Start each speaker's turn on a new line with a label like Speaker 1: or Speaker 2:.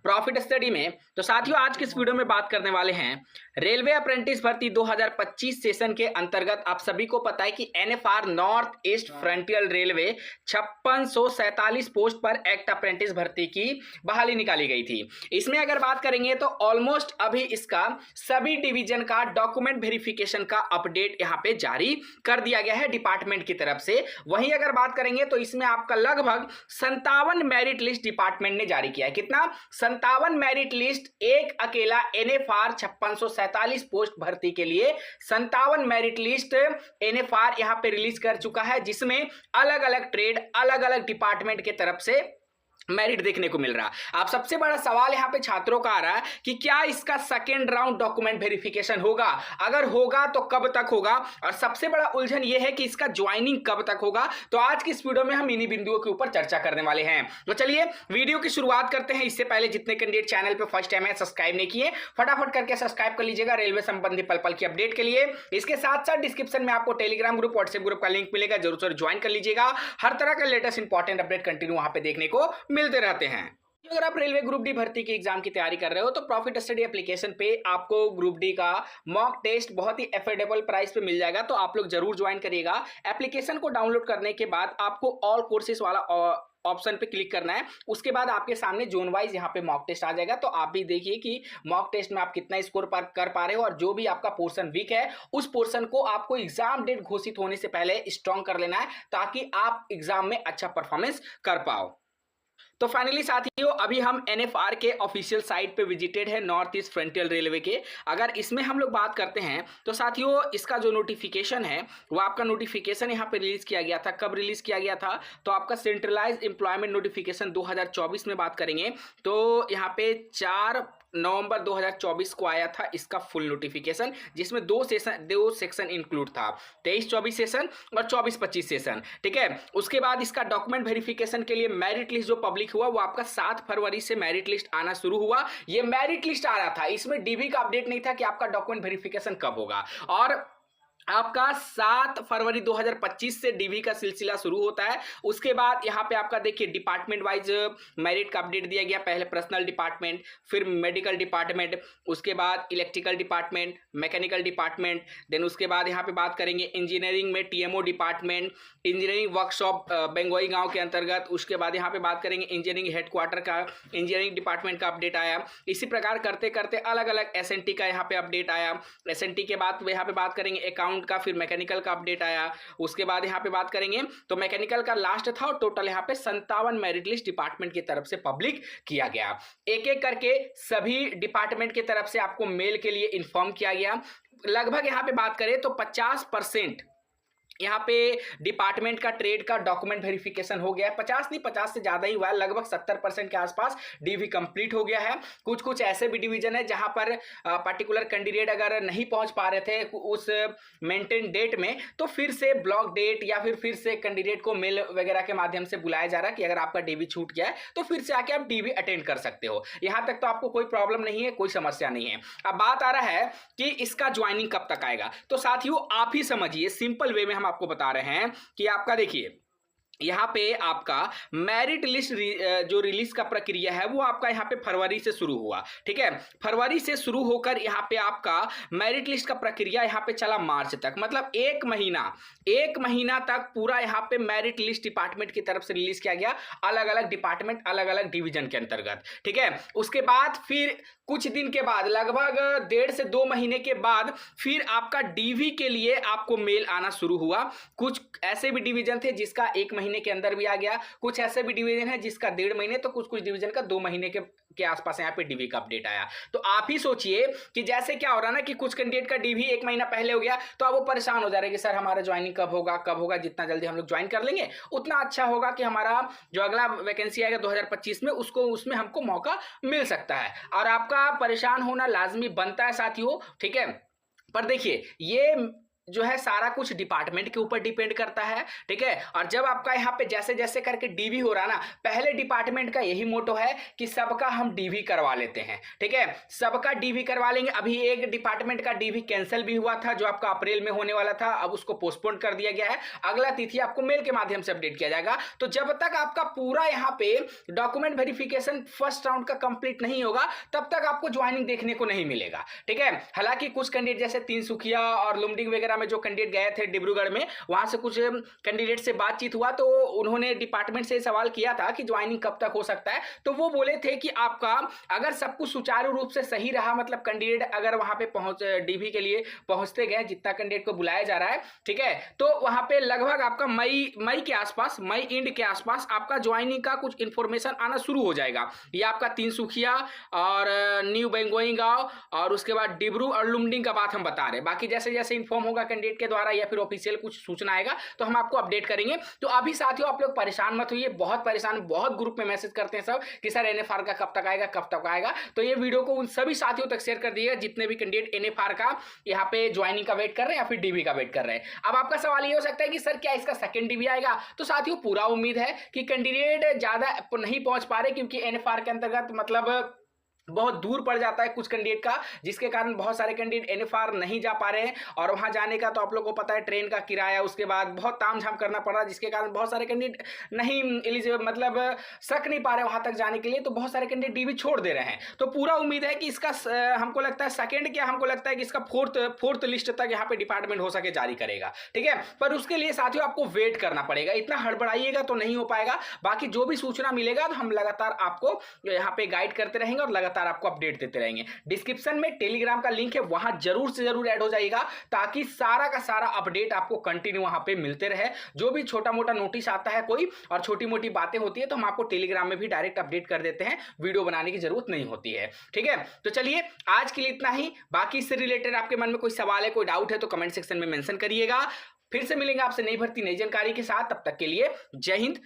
Speaker 1: Profit study में। तो साथियों आज की इस वीडियो में बात करने वाले हैं रेलवे अप्रेंटिस भर्ती 2025 सेशन के अंतर्गत। आप सभी को पता है कि NFR north east frontier railway 5647 post पर एक्ट अप्रेंटिस भर्ती की बहाली निकाली गई थी। इसमें अगर बात करेंगे तो ऑलमोस्ट अभी इसका सभी डिवीजन का डॉक्यूमेंट वेरिफिकेशन का अपडेट यहां पे जारी कर दिया गया है डिपार्टमेंट की तरफ से। वहीं अगर बात करेंगे तो इसमें आपका लगभग 57 मेरिट लिस्ट डिपार्टमेंट ने जारी किया है। कितना? 57 मेरिट लिस्ट। एक अकेला एनएफआर 5647 पोस्ट भर्ती के लिए 57 मेरिट लिस्ट एनएफआर यहां पे रिलीज कर चुका है, जिसमें अलग अलग ट्रेड अलग अलग डिपार्टमेंट के तरफ से मेरिट देखने को मिल रहा। अब सबसे बड़ा सवाल यहां पे छात्रों का आ रहा है कि क्या इसका सेकेंड राउंड डॉक्यूमेंट वेरिफिकेशन होगा? अगर होगा तो कब तक होगा? और सबसे बड़ा उलझन यह है कि इसका ज्वाइनिंग कब तक होगा। तो आज की इस वीडियो में हम इन्हीं बिंदुओं के ऊपर चर्चा करने वाले हैं। तो चलिए वीडियो की शुरुआत करते हैं। इससे पहले जितने कैंडिडेट चैनल पर फर्स्ट टाइम है सब्सक्राइब नहीं किए, फटाफट करके सब्सक्राइब कर लीजिएगा रेलवे संबंधी पल पल की अपडेट के लिए। इसके साथ साथ डिस्क्रिप्शन में आपको टेलीग्राम ग्रुप व्हाट्सएप ग्रुप का लिंक मिलेगा, जरूर ज्वाइन कर लीजिएगा। हर तरह का लेटेस्ट इंपॉर्टेंट अपडेट कंटिन्यू वहां पे देखने को मिलते रहते हैं। अगर आप रेलवे ग्रुप डी भर्ती के एग्जाम की तैयारी कर रहे हो तो प्रॉफिट स्टडी एप्लीकेशन पे आपको ग्रुप डी का मॉक टेस्ट बहुत ही अफोर्डेबल प्राइस पे मिल जाएगा, तो आप लोग जरूर ज्वाइन करिएगा। एप्लीकेशन को डाउनलोड करने के बाद आपको ऑल कोर्सेज वाला ऑप्शन पे क्लिक करना है। उसके बाद आपके सामने जोन वाइज यहाँ पे मॉक टेस्ट आ जाएगा। तो आप भी देखिए कि मॉक टेस्ट में आप कितना स्कोर कर पा रहे हो, और जो भी आपका पोर्शन वीक है उस पोर्शन को आपको एग्जाम डेट घोषित होने से पहले स्ट्रॉन्ग कर लेना है, ताकि आप एग्जाम में अच्छा परफॉर्मेंस कर पाओ। तो फाइनली साथियों अभी हम एनएफआर के ऑफिशियल साइट पे विजिटेड है नॉर्थ ईस्ट फ्रंटियर रेलवे के। अगर इसमें हम लोग बात करते हैं तो साथियों इसका जो नोटिफिकेशन है वो आपका नोटिफिकेशन यहाँ पे रिलीज किया गया था। कब रिलीज किया गया था? तो आपका सेंट्रलाइज्ड एम्प्लॉयमेंट नोटिफिकेशन 2024 में बात करेंगे तो यहाँ पे 4 नवंबर 2024 को आया था इसका फुल नोटिफिकेशन, जिसमें दो सेक्शन इंक्लूड था, 23-24 सेशन और 24-25 सेशन। ठीक है, उसके बाद इसका डॉक्यूमेंट वेरिफिकेशन के लिए मेरिट लिस्ट जो पब्लिक हुआ वो आपका 7 फरवरी से मेरिट लिस्ट आना शुरू हुआ। ये मेरिट लिस्ट आ रहा था, इसमें डीबी का अपडेट नहीं था कि आपका डॉक्यूमेंट वेरिफिकेशन कब होगा। और आपका 7 फरवरी 2025 से डीवी का सिलसिला शुरू होता है। उसके बाद यहाँ पे आपका देखिए डिपार्टमेंट वाइज मेरिट का अपडेट दिया गया। पहले पर्सनल डिपार्टमेंट, फिर मेडिकल डिपार्टमेंट, उसके बाद electrical department, mechanical department, then उसके बाद यहाँ पे बात करेंगे इंजीनियरिंग में TMO department, engineering workshop Bongaigaon के अंतर्गत। उसके बाद यहाँ पे बात करेंगे इंजीनियरिंग हेडक्वार्टर का, इंजीनियरिंग डिपार्टमेंट का अपडेट आया। इसी प्रकार करते करते अलग अलग एसएनटी का यहाँ पे अपडेट आया। एसएनटी के बाद यहाँ पे बात करेंगे अकाउंट का, फिर मैकेनिकल का अपडेट आया। उसके बाद यहाँ पे बात करेंगे तो मैकेनिकल का लास्ट था, और टोटल यहाँ पे 57 मेरिट लिस्ट डिपार्टमेंट की तरफ से पब्लिक किया गया। एक एक करके सभी डिपार्टमेंट की तरफ से आपको मेल के लिए इन्फॉर्म किया गया। लगभग यहाँ पे बात करें तो 50% यहाँ पे डिपार्टमेंट का ट्रेड का डॉक्यूमेंट वेरिफिकेशन हो गया है। 50 नहीं, 50 से ज्यादा ही हुआ है, लगभग 70% के आसपास डीवी कंप्लीट हो गया है। कुछ कुछ ऐसे भी डिवीजन है जहां पर पर्टिकुलर कैंडिडेट अगर नहीं पहुंच पा रहे थे उस मेंटेन डेट में, तो फिर से ब्लॉक डेट या फिर से कैंडिडेट को मेल वगैरह के माध्यम से बुलाया जा रहा है कि अगर आपका डीवी छूट गया है तो फिर से आके आप डीवी अटेंड कर सकते हो। यहां तक तो आपको कोई प्रॉब्लम नहीं है, कोई समस्या नहीं है। अब बात आ रहा है कि इसका ज्वाइनिंग कब तक आएगा। तो साथियों आप ही समझिए, सिंपल वे में हम आपको बता रहे हैं कि आपका देखिए यहाँ पे आपका मेरिट लिस्ट जो रिलीज का प्रक्रिया है वो आपका यहाँ पे फरवरी से शुरू हुआ। ठीक है, फरवरी से शुरू होकर यहाँ पे आपका मेरिट लिस्ट का प्रक्रिया यहाँ पे चला मार्च तक, मतलब एक महीना तक पूरा यहाँ पे मेरिट लिस्ट डिपार्टमेंट की तरफ से रिलीज किया गया, अलग अलग डिपार्टमेंट अलग अलग डिवीजन के अंतर्गत। ठीक है, उसके बाद फिर कुछ दिन के बाद, लगभग 1.5 से 2 महीने के बाद, फिर आपका डीवी के लिए आपको मेल आना शुरू हुआ। कुछ ऐसे भी डिवीजन थे जिसका 1 महीने के अंदर भी आ गया, कुछ ऐसे भी डिवीजन है जिसका 1.5 महीने, तो कुछ डिवीजन का 2 महीने के आसपास यहाँ पे डीवी का अपडेट आया। तो आप ही सोचिए कि जैसे क्या हो रहा ना कि कुछ कैंडिडेट का डीवी 1 महीना पहले हो गया तो अब वो परेशान हो जा रहे हैं कि सर हमारा ज्वाइनिंग कब होगा, जितना जल्दी हम लोग ज्वाइन कर लेंगे उतना अच्छा होगा कि हमारा जो अगला वैकेंसी आएगा 2025 में उसमें हमको मौका मिल सकता है। और आपका परेशान होना लाजमी बनता है साथियों। ठीक है, पर देखिए ये जो है सारा कुछ डिपार्टमेंट के ऊपर डिपेंड करता है, ठीक है। और जब आपका यहाँ पे जैसे जैसे करके डीवी हो रहा ना, पहले डिपार्टमेंट का यही मोटो है कि सबका हम डीवी करवा लेते हैं, ठीक है, सबका डीवी करवा लेंगे। अभी एक डिपार्टमेंट का डीवी कैंसिल भी हुआ था जो आपका अप्रैल में होने वाला था, अब उसको पोस्टपोन कर दिया गया है, अगला तिथि आपको मेल के माध्यम से अपडेट किया जाएगा। तो जब तक आपका पूरा यहाँ पे डॉक्यूमेंट वेरिफिकेशन फर्स्ट राउंड का कंप्लीट नहीं होगा तब तक आपको ज्वाइनिंग देखने को नहीं मिलेगा, ठीक है। हालांकि कुछ कैंडिडेट जैसे तिनसुकिया और लुमडिंग वगैरह में जो कैंडिडेट गए थे डिब्रूगढ़ में, वहां से कुछ कैंडिडेट से बातचीत हुआ तो उन्होंने डिपार्टमेंट से सवाल किया था कि ज्वाइनिंग कब तक हो सकता है, तो वो बोले थे कि आपका अगर सब कुछ सुचारू रूप से सही रहा, मतलब कैंडिडेट अगर वहां पे पहुंच डीवी के लिए पहुंचते गए, जितना कैंडिडेट को बुलाया जा रहा है, ठीक है, तो वहां पे लगभग आपका मई के आसपास, मई एंड के आसपास आपका ज्वाइनिंग का कुछ इंफॉर्मेशन आना शुरू हो जाएगा। ये आपका तिनसुकिया और न्यू बेंगोई गांव और उसके बाद डिब्रू और लुमडिंग का बात हम बता रहे हैं। बाकी जैसे जैसे इन्फॉर्म होगा कैंडिडेट के द्वारा या फिर ऑफिशियल कुछ सूचना आएगा तो हम आपको अपडेट करेंगे। तो अभी साथियों आप लोग परेशान मत होइए, बहुत परेशान, बहुत ग्रुप में मैसेज करते हैं सब कि सर एनएफआर का कब तक आएगा, कब तक आएगा। तो ये वीडियो को उन सभी साथियों तक शेयर कर दिएगा जितने भी कैंडिडेट एनएफआर का यहाँ पे ज्वाइनिंग का वेट कर रहे हैं या फिर डीवी का वेट कर रहे हैं। अब आपका सवाल ये हो सकता है कि सर क्या इसका सेकंड डीवी आएगा? तो साथियों पूरा उम्मीद है कि कैंडिडेट ज्यादा नहीं पहुंच पा रहे क्योंकि एनएफआर के अंतर्गत मतलब बहुत दूर पड़ जाता है कुछ कैंडिडेट का, जिसके कारण बहुत सारे कैंडिडेट एनएफआर नहीं जा पा रहे हैं। और वहां जाने का तो आप लोगों को पता है ट्रेन का किराया, उसके बाद बहुत तामझाम करना पड़ रहा है, जिसके कारण बहुत सारे कैंडिडेट नहीं एलिजिबल, मतलब सक नहीं पा रहे वहां तक जाने के लिए। तो बहुत सारे कैंडिडेट डीवी छोड़ दे रहे हैं। तो पूरा उम्मीद है कि इसका हमको लगता है सेकेंड क्या, हमको लगता है कि इसका फोर्थ लिस्ट तक यहाँ पे डिपार्टमेंट हो सके जारी करेगा, ठीक है। पर उसके लिए साथियों आपको वेट करना पड़ेगा, इतना हड़बड़ाइएगा तो नहीं हो पाएगा। बाकी जो भी सूचना मिलेगा तो हम लगातार आपको यहाँ पे गाइड करते रहेंगे और लगातार आपको अपडेट देते रहेंगे। डिस्क्रिप्शन में टेलीग्राम का लिंक है, वहां जरूर से जरूर ऐड हो जाएगा ताकि सारा का सारा अपडेट आपको कंटिन्यू वहां पे मिलते रहे। जो भी छोटा मोटा नोटिस आता है कोई और छोटी मोटी बातें होती है तो हम आपको टेलीग्राम में भी डायरेक्ट अपडेट कर देते हैं, वीडियो बनाने की जरूरत नहीं होती है, ठीक है। तो चलिए आज के लिए इतना ही। बाकी इससे रिलेटेड आपके मन में कोई सवाल है, कोई डाउट है तो कमेंट सेक्शन में मेंशन करिएगा। फिर से मिलेंगे आपसे नई भर्ती नई जानकारी के साथ, तब तक के लिए जय हिंद।